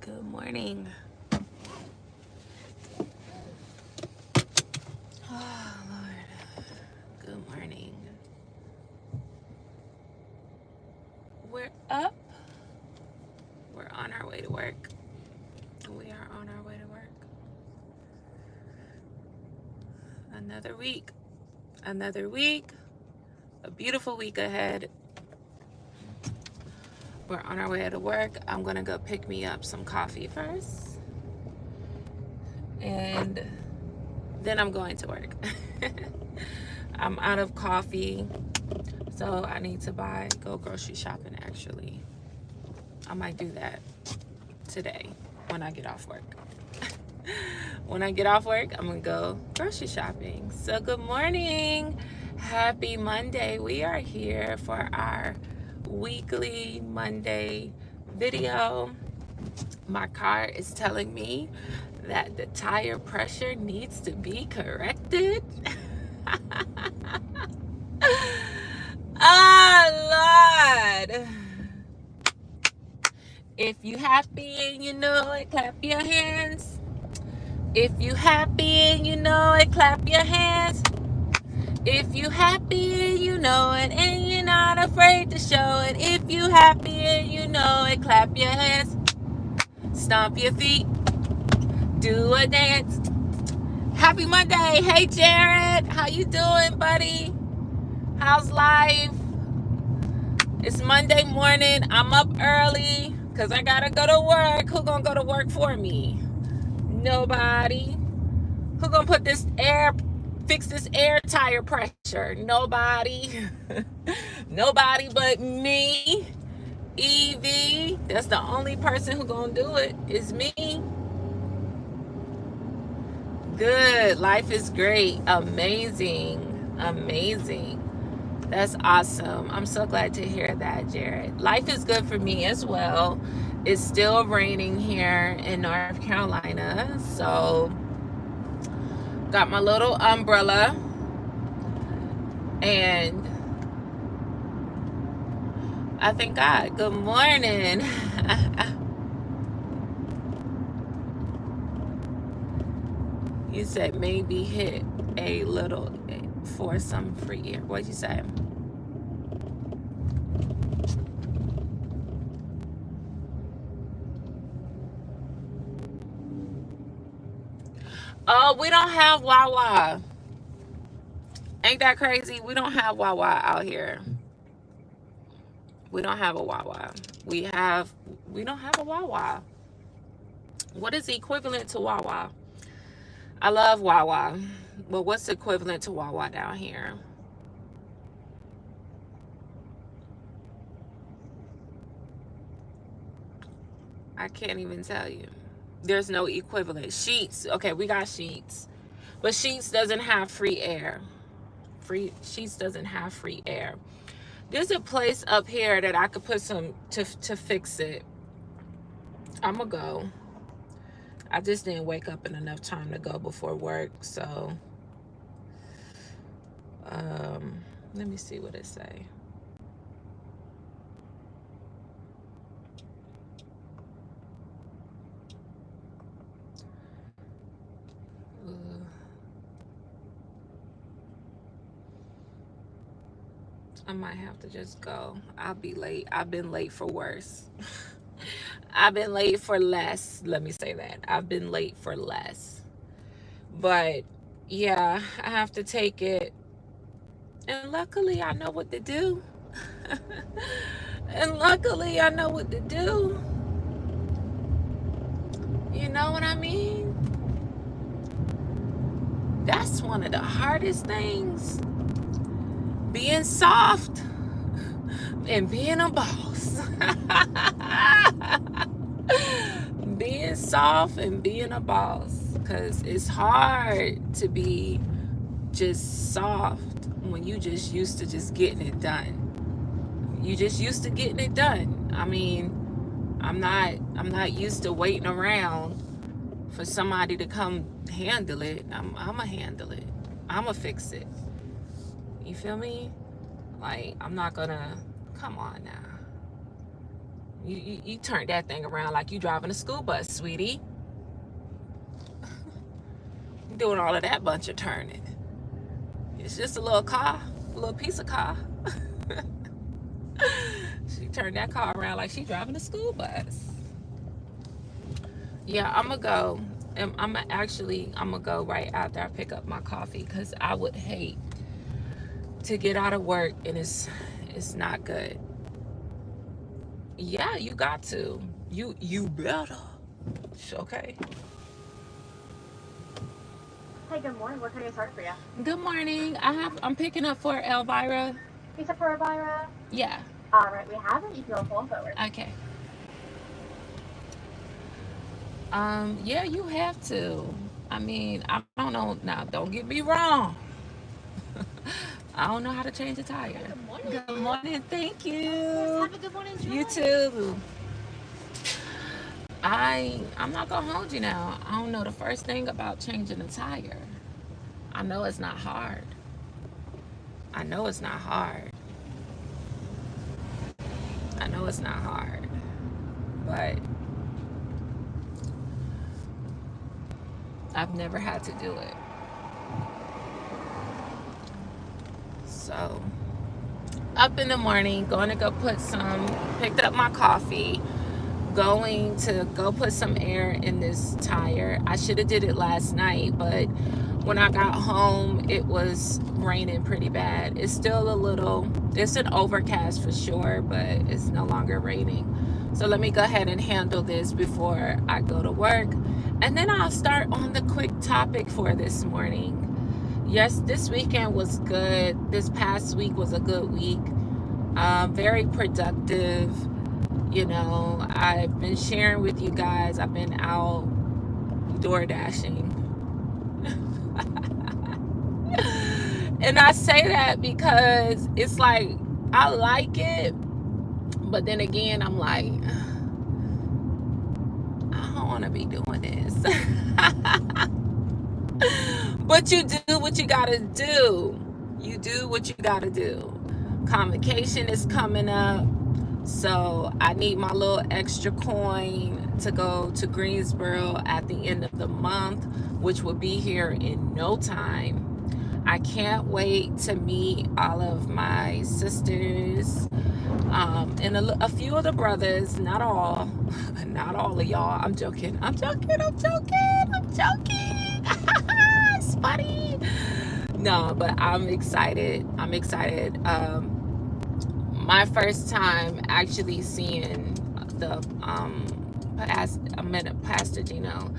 Good morning. Oh, Lord. Good morning. We're up. We're on our way to work. We are on our way to work. Another week. Another week. A beautiful week ahead. We're on our way to work. I'm going to go pick me up some coffee first. And then I'm going to work. I'm out of coffee. So I need to go grocery shopping actually. I might do that today when I get off work. When I get off work, I'm gonna go grocery shopping. So good morning. Happy Monday. We are here for our weekly Monday video. My car is telling me that the tire pressure needs to be corrected. Oh, Lord. If you happy and you know it, clap your hands. If you happy and you know it, clap your hands. If you happy and you know it, and you're not afraid to show it. If you happy and you know it, clap your hands. Stomp your feet. Do a dance. Happy Monday. Hey, Jared. How you doing, buddy? How's life? It's Monday morning. I'm up early because I got to go to work. Who gonna go to work for me? Nobody. Who gonna fix this air tire pressure? Nobody. Nobody but me. Evie. That's the only person who gonna do it is me. Good. Life is great. Amazing. Amazing. That's awesome. I'm so glad to hear that, Jared. Life is good for me as well. It's still raining here in North Carolina, so got my little umbrella, and I thank God. Good morning. You said maybe hit a little for some free air. What'd you say? Oh, we don't have Wawa. Ain't that crazy? We don't have Wawa out here. We don't have a Wawa. We don't have a Wawa. What is the equivalent to Wawa? I love Wawa. Well, what's the equivalent to Wawa down here? I can't even tell you. There's no equivalent. Sheets. Okay, we got Sheets. But Sheets doesn't have free air. Sheets doesn't have free air. There's a place up here that I could put some to fix it. I'm gonna go. I just didn't wake up in enough time to go before work, so let me see what it say. I might have to just go. I'll be late. I've been late for worse. I've been late for less. Let me say that. I've been late for less. But yeah, I have to take it. And luckily I know what to do. And luckily I know what to do. You know what I mean? That's one of the hardest things. Being soft and being a boss. Being soft and being a boss, because it's hard to be just soft when you just used to just getting it done. You just used to getting it done. I mean, I'm not used to waiting around for somebody to come handle it. I'ma handle it. I'ma fix it. You feel me? Like, I'm not gonna, come on now. You turn that thing around like you driving a school bus, sweetie. Doing all of that bunch of turning. It's just a little car, a little piece of car. She turned that car around like she driving a school bus. Yeah, I'm gonna go. And I'm gonna go right after I pick up my coffee, because I would hate to get out of work and it's not good. Yeah, you got to. You better. Okay. Hey, good morning. What can I start for you? Good morning. I'm picking up for Elvira. You said for Elvira? Yeah. All right, we have it. You can go forward. Okay. Yeah, you have to. I mean, I don't know. Now, don't get me wrong. I don't know how to change a tire. Good morning. Good morning. Thank you. Have a good morning. You too. I'm not gonna hold you now. I don't know the first thing about changing a tire. I know it's not hard. I know it's not hard. But I've never had to do it. So, up in the morning, going to go picked up my coffee, going to go put some air in this tire. I should have did it last night, but when I got home, it was raining pretty bad. It's still it's an overcast for sure, but it's no longer raining. So let me go ahead and handle this before I go to work. And then I'll start on the quick topic for this morning. Yes, this weekend was good. This past week was a good week. Very productive. You know, I've been sharing with you guys. I've been out door dashing. And I say that because it's like, I like it, but then again, I'm like, I don't want to be doing this. But you do what you gotta do. You do what you gotta do. Convocation is coming up, so I need my little extra coin to go to Greensboro at the end of the month, which will be here in no time. I can't wait to meet all of my sisters and a few of the brothers. Not all of y'all. I'm joking. It's funny. No, but I'm excited. My first time actually seeing the Pastor Gino,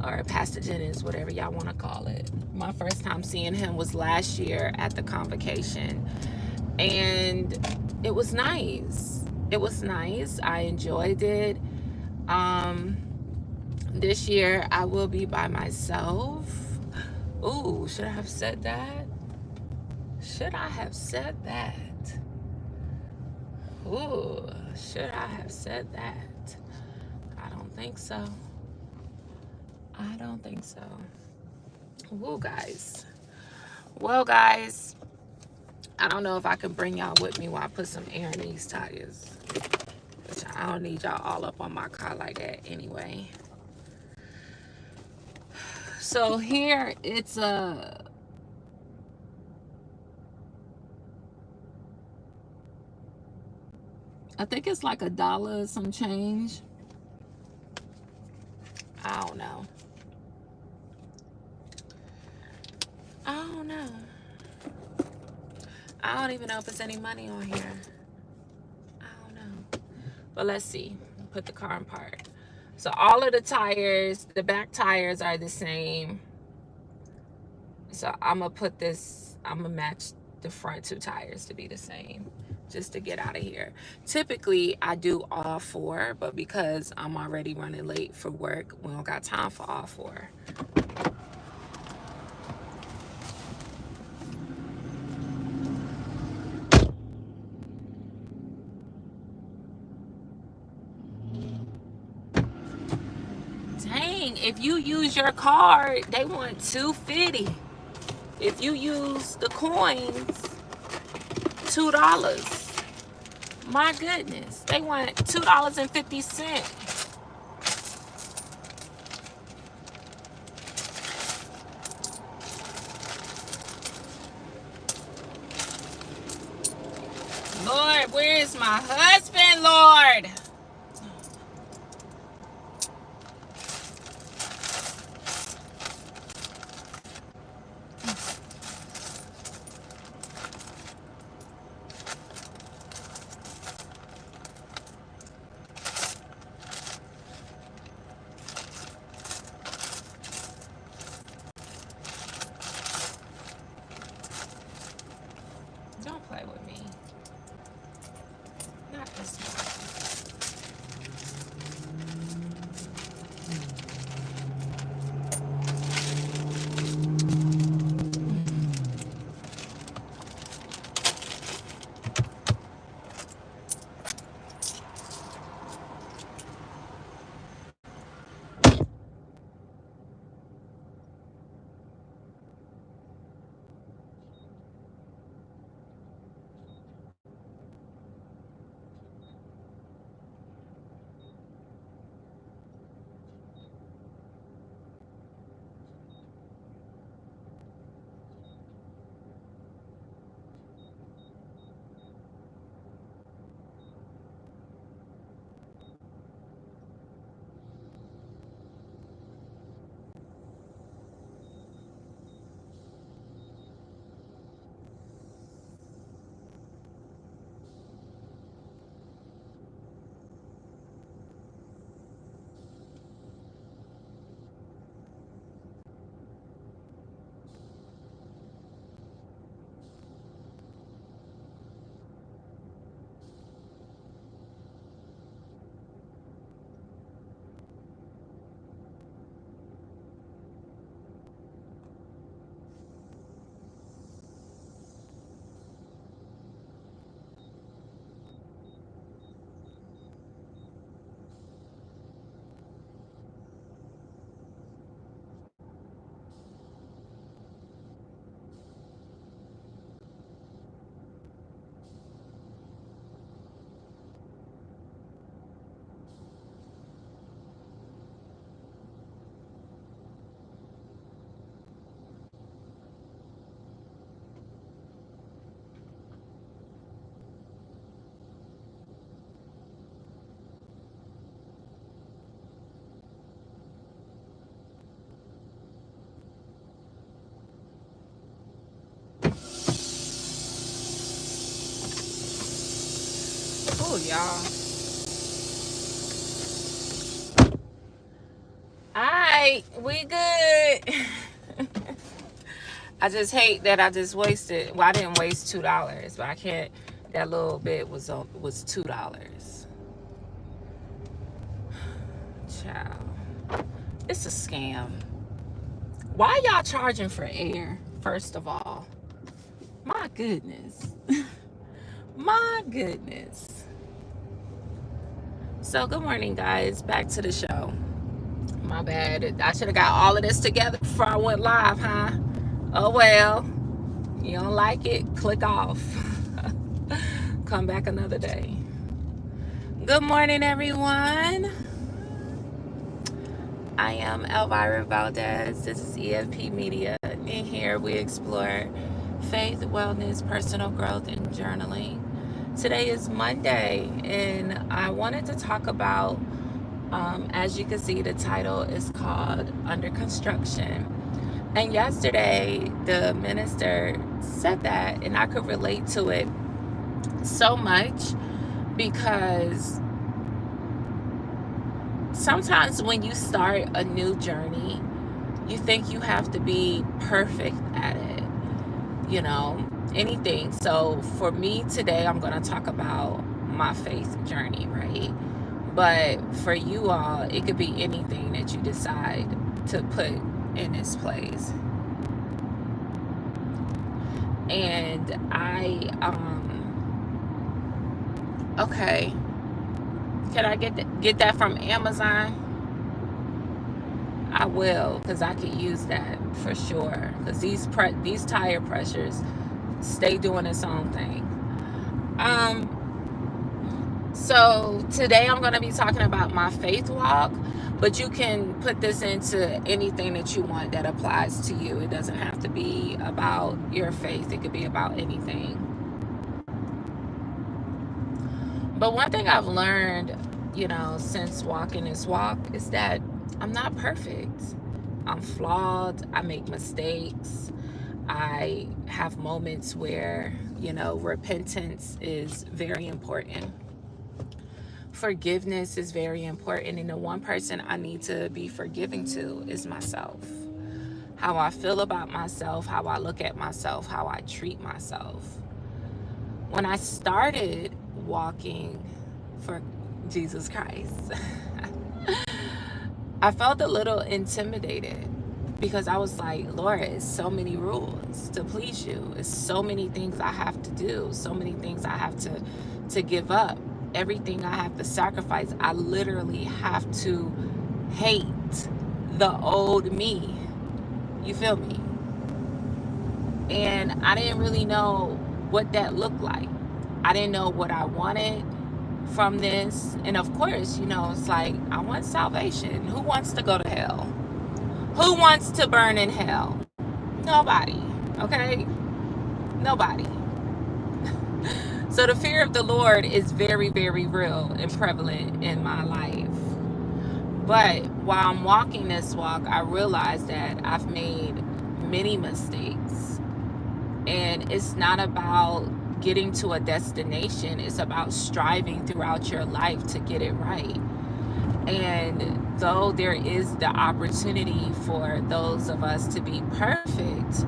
or Pastor Jennings, whatever y'all want to call it. My first time seeing him was last year at the convocation, and it was nice. I enjoyed it. This year I will be by myself. Ooh, should I have said that? Ooh, should I have said that? I don't think so. Ooh, guys. Well, guys, I don't know if I can bring y'all with me while I put some air in these tires. Which I don't need y'all all up on my car like that anyway. So here it's I think it's like $1 some change. I don't know. I don't even know if it's any money on here. I don't know. But let's see. Put the car in park. So all of the tires, the back tires are the same. So I'm gonna match the front 2 tires to be the same, just to get out of here. Typically I do all 4, but because I'm already running late for work, we don't got time for all 4. Dang, if you use your card, they want $2.50. If you use the coins, $2. My goodness. They want $2.50. Lord, where is my husband, Lord? Don't play with me. Not this one. Oh, y'all. Alright, we good. I just hate that I just wasted. Well, I didn't waste $2, but I can't. That little bit was $2. Child, it's a scam. Why y'all charging for air? First of all, my goodness, my goodness. So good morning, guys. Back to the show. My bad. I should have got all of this together before I went live, huh? Oh well. You don't like it? Click off. Come back another day. Good morning, everyone. I am Elvira Valdez. This is EFP Media. In here, we explore faith, wellness, personal growth, and journaling. Today is Monday, and I wanted to talk about, as you can see, the title is called Under Construction. And yesterday, the minister said that, and I could relate to it so much because sometimes when you start a new journey, you think you have to be perfect at it, you know, anything. So for me today, I'm going to talk about my faith journey, right? But for you all, it could be anything that you decide to put in its place. And okay, can I get that from Amazon? I will, because I could use that for sure, because these tire pressures stay doing its own thing. So today I'm going to be talking about my faith walk, but you can put this into anything that you want that applies to you. It doesn't have to be about your faith. It could be about anything. But one thing I've learned, since walking this walk is that I'm not perfect. I'm flawed. I make mistakes. I have moments where, repentance is very important. Forgiveness is very important, and the one person I need to be forgiving to is myself. How I feel about myself, how I look at myself, how I treat myself. When I started walking for Jesus Christ, I felt a little intimidated because I was like, Lord, it's so many rules to please you. It's so many things I have to do, so many things I have to give up. Everything I have to sacrifice. I literally have to hate the old me. You feel me? And I didn't really know what that looked like. I didn't know what I wanted from this. And of course, it's like, I want salvation. Who wants to go to hell? Who wants to burn in hell? Nobody. Okay? Nobody. So the fear of the Lord is very, very real and prevalent in my life. But while I'm walking this walk, I realize that I've made many mistakes. And it's not about getting to a destination. It's about striving throughout your life to get it right. And though there is the opportunity for those of us to be perfect,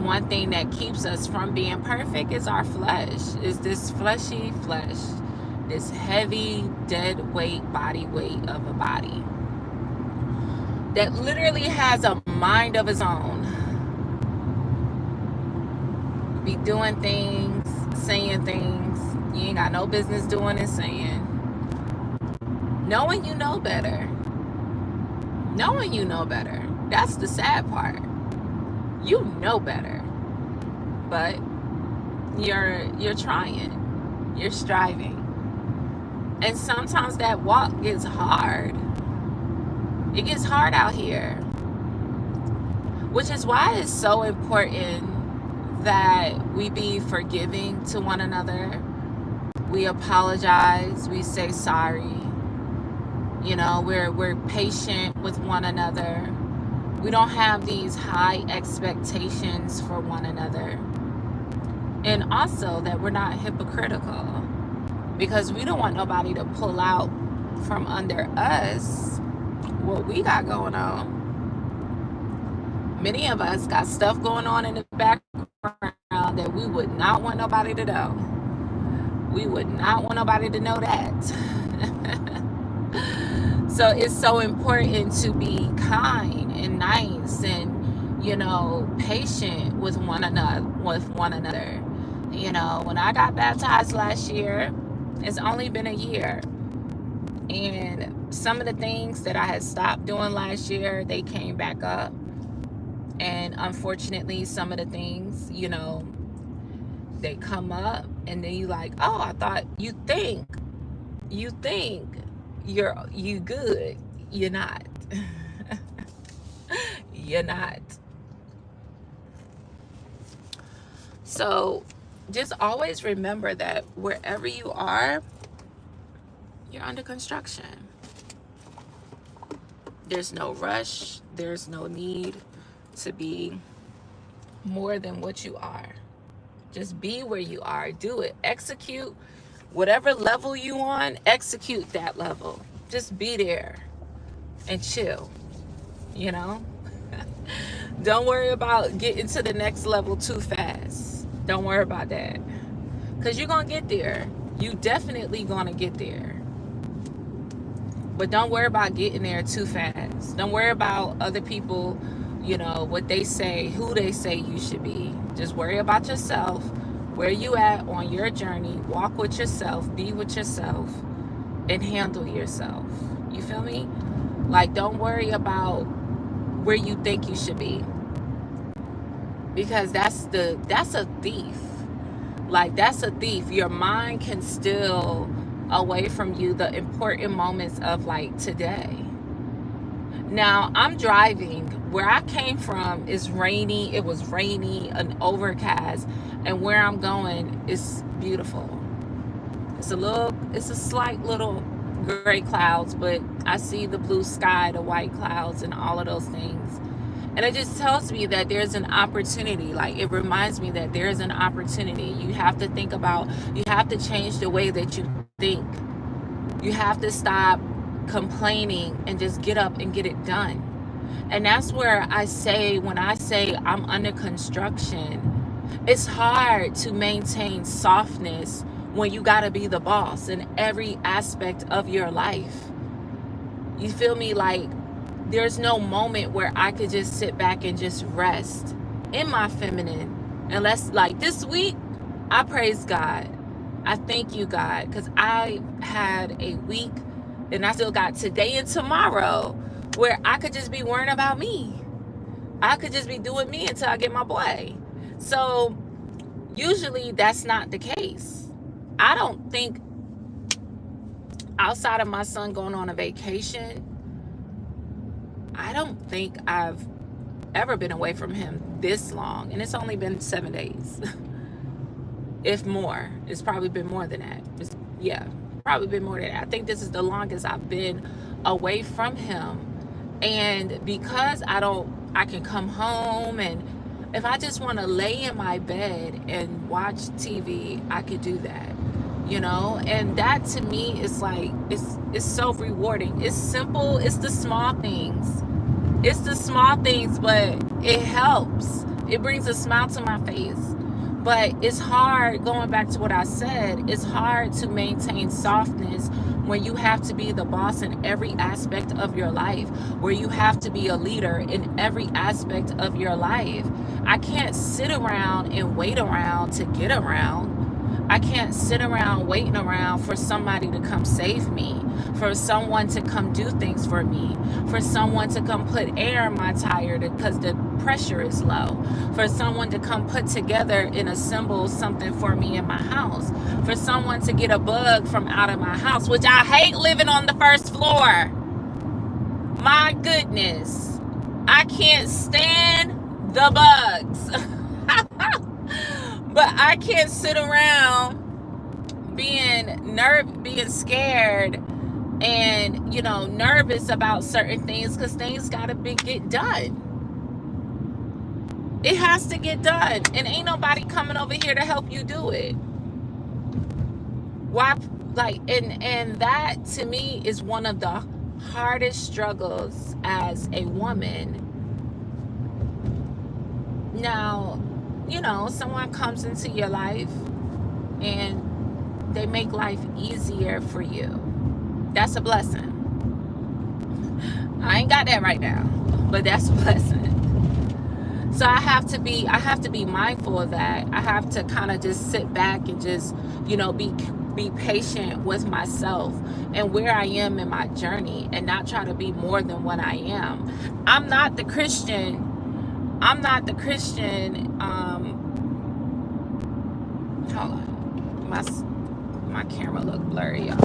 one thing that keeps us from being perfect is our flesh, is this fleshy flesh, this heavy, dead weight, body weight of a body that literally has a mind of its own. Be doing things, saying things you ain't got no business doing and saying. Knowing you know better. Knowing you know better. That's the sad part. You know better. But you're trying. You're striving. And sometimes that walk gets hard. It gets hard out here. Which is why it's so important that we be forgiving to one another. We apologize. We say sorry. We're patient with one another. We don't have these high expectations for one another. And also that we're not hypocritical, because we don't want nobody to pull out from under us what we got going on. Many of us got stuff going on in the background that we would not want nobody to know. We would not want nobody to know that. So it's so important to be kind and nice and, patient with one another. When I got baptized last year, it's only been a year. And some of the things that I had stopped doing last year, they came back up. And unfortunately, some of the things, they come up and then you like, oh, I thought you think you good. You're not. You're not. So just always remember that wherever you are, you're under construction. There's no rush. There's no need to be more than what you are. Just be where you are. Do it. Execute whatever level you on. Execute that level. Just be there and chill. Don't worry about getting to the next level too fast. Don't worry about that, because you're gonna get there. You definitely gonna get there. But don't worry about getting there too fast. Don't worry about other people, what they say, who they say you should be. Just worry about yourself, where you at on your journey. Walk with yourself, be with yourself, and handle yourself. You feel me? Like, don't worry about where you think you should be, because that's a thief. Like, that's a thief. Your mind can steal away from you the important moments of like today. Now, I'm driving. Where I came from is rainy. It was rainy and overcast. And where I'm going is beautiful. It's a slight little gray clouds, but I see the blue sky, the white clouds, and all of those things. And it just tells me that there's an opportunity. Like, it reminds me that there's an opportunity. You have to think about, you have to change the way that you think. You have to stop complaining and just get up and get it done. And that's where I say, when I say I'm under construction, it's hard to maintain softness when you got to be the boss in every aspect of your life. You feel me? Like, there's no moment where I could just sit back and just rest in my feminine. Unless, like, this week, I praise God. I thank you, God, because I had a week, and I still got today and tomorrow, where I could just be worrying about me. I could just be doing me until I get my boy. So usually that's not the case. I don't think, outside of my son going on a vacation, I don't think I've ever been away from him this long. And it's only been 7 days. If more. It's probably been more than that. Probably been more than that. I think this is the longest I've been away from him. And because I can come home, and if I just want to lay in my bed and watch TV, I could do that. And that to me is like, it's so rewarding. It's simple. It's the small things. But it helps. It brings a smile to my face. But it's hard, going back to what I said, it's hard to maintain softness when you have to be the boss in every aspect of your life, where you have to be a leader in every aspect of your life. I can't sit around and wait around to get around. I can't sit around waiting around for somebody to come save me, for someone to come do things for me, for someone to come put air in my tire because the pressure is low, for someone to come put together and assemble something for me in my house, for someone to get a bug from out of my house, which I hate living on the first floor. My goodness, I can't stand the bugs. But I can't sit around being scared and, nervous about certain things, because things gotta get done. It has to get done, and ain't nobody coming over here to help you do it. Why? Like, and that to me is one of the hardest struggles as a woman. Now, someone comes into your life and they make life easier for you. That's a blessing. I ain't got that right now, but that's a blessing. So I have to be mindful of that. I have to kind of just sit back and just, be patient with myself and where I am in my journey, and not try to be more than what I am. I'm not the Christian. Hold on. My camera look blurry, y'all.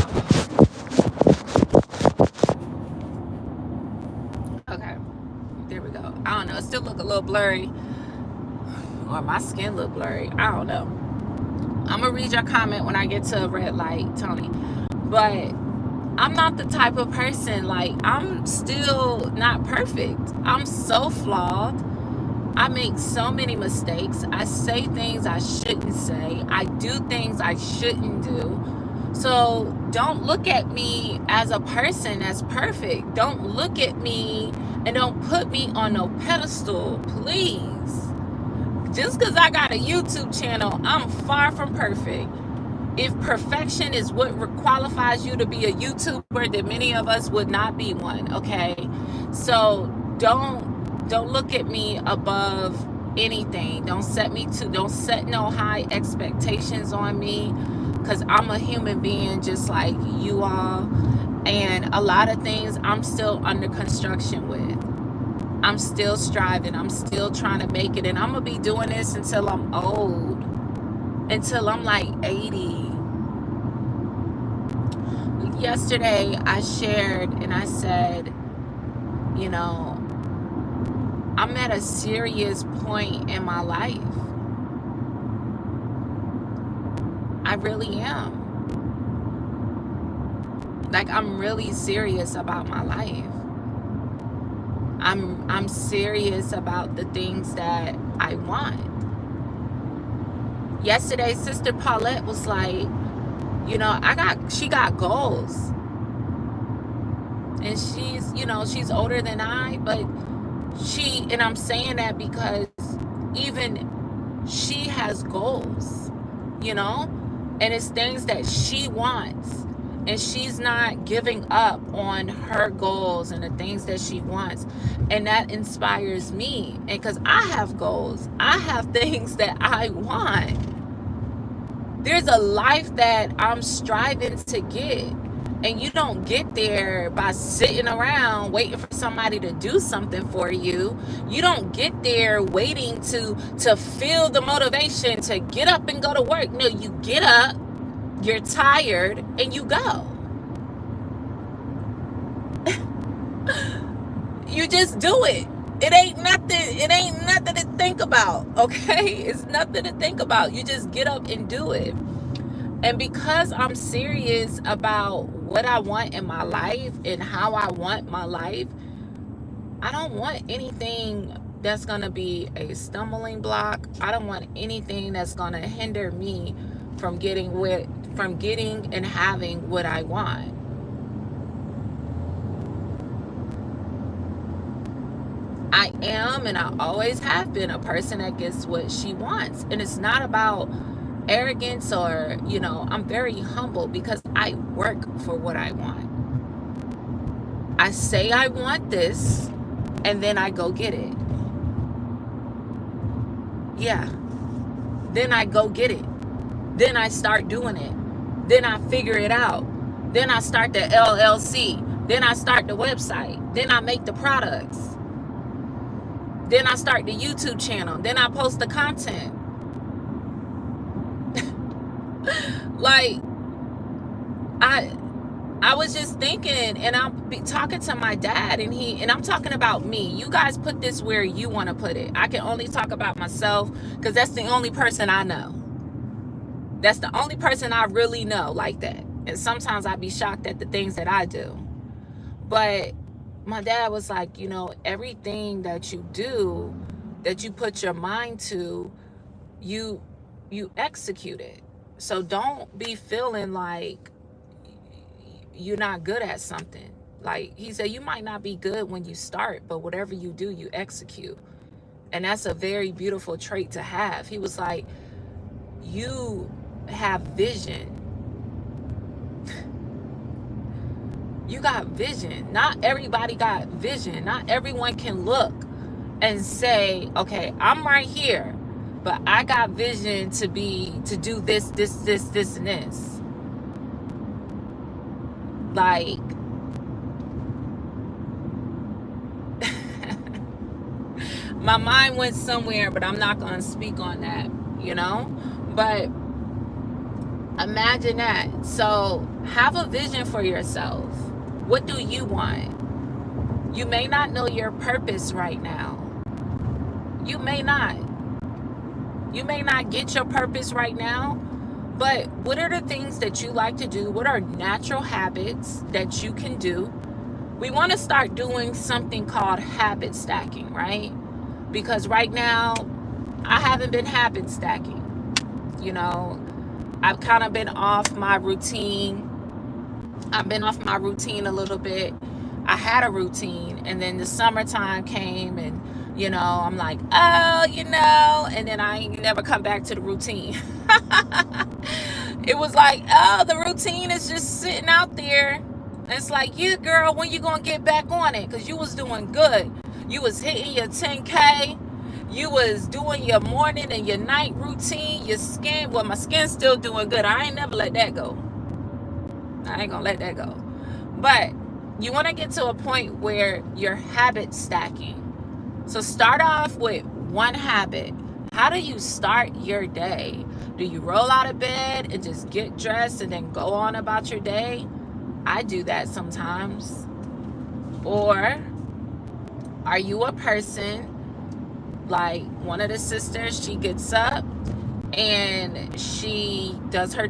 Okay. There we go. I don't know. It still look a little blurry. Or my skin look blurry. I don't know. I'm going to read your comment when I get to a red light, Tony. But I'm not the type of person, like, I'm still not perfect. I'm so flawed. I make so many mistakes. I say things I shouldn't say. I do things I shouldn't do. So don't look at me as a person that's perfect. Don't look at me and don't put me on no pedestal, please. Just because I got a YouTube channel, I'm far from perfect. If perfection is what qualifies you to be a YouTuber, then many of us would not be one, okay? So don't look at me above anything. Don't set no high expectations on me, because I'm a human being just like you all. And a lot of things I'm still under construction with. I'm still striving. I'm still trying to make it. And I'm going to be doing this until I'm old. until I'm like 80. Yesterday, I shared and I said, you know, I'm at a serious point in my life. I really am. Like, I'm really serious about my life. I'm serious about the things that I want. Yesterday, Sister Paulette was like, you know, she got goals. And she's older than I, but and I'm saying that because even she has goals, you know, and it's things that she wants. And she's not giving up on her goals and the things that she wants. And that inspires me. And because I have goals, I have things that I want. There's a life that I'm striving to get. And you don't get there by sitting around waiting for somebody to do something for you. You don't get there waiting to feel the motivation to get up and go to work. No, you get up, you're tired, and you go. You just do it. It ain't nothing to think about, okay? It's nothing to think about. You just get up and do it. And because I'm serious about what I want in my life and how I want my life, I don't want anything that's going to be a stumbling block. I don't want anything that's going to hinder me from getting and having what I want. I am and I always have been a person that gets what she wants. And it's not about arrogance or, I'm very humble because I work for what I want. I say I want this and then I go get it. Yeah. Then I go get it. Then I start doing it. Then I figure it out. Then I start the LLC. Then I start the website. Then I make the products. Then I start the YouTube channel. Then I post the content. Like, I was just thinking, and I'm talking to my dad, and I'm talking about me. You guys put this where you want to put it. I can only talk about myself because that's the only person I know. That's the only person I really know like that. And sometimes I'd be shocked at the things that I do. But my dad was like, everything that you do, that you put your mind to, you execute it. So don't be feeling like you're not good at something. Like he said, you might not be good when you start, but whatever you do, you execute. And that's a very beautiful trait to have. He was like, you have vision. You got vision. Not everybody got vision. Not everyone can look and say, okay, I'm right here, but I got vision to do this, and this. Like, my mind went somewhere, but I'm not going to speak on that, But imagine that. So have a vision for yourself. What do you want? You may not know your purpose right now. You may not. You may not get your purpose right now, but what are the things that you like to do? What are natural habits that you can do? We want to start doing something called habit stacking, right? Because right now, I haven't been habit stacking. I've kind of been off my routine. I've been off my routine a little bit. I had a routine, and then the summertime came, and I'm like, and then I ain't never come back to the routine. It was like, the routine is just sitting out there. It's like, yeah, girl, when you gonna get back on it? Because you was doing good. You was hitting your 10K. You was doing your morning and your night routine. Your skin, my skin's still doing good. I ain't never let that go. I ain't gonna let that go. But you want to get to a point where you're habit stacking. So start off with one habit. How do you start your day? Do you roll out of bed and just get dressed and then go on about your day? I do that sometimes. Or are you a person like one of the sisters? She gets up and she does her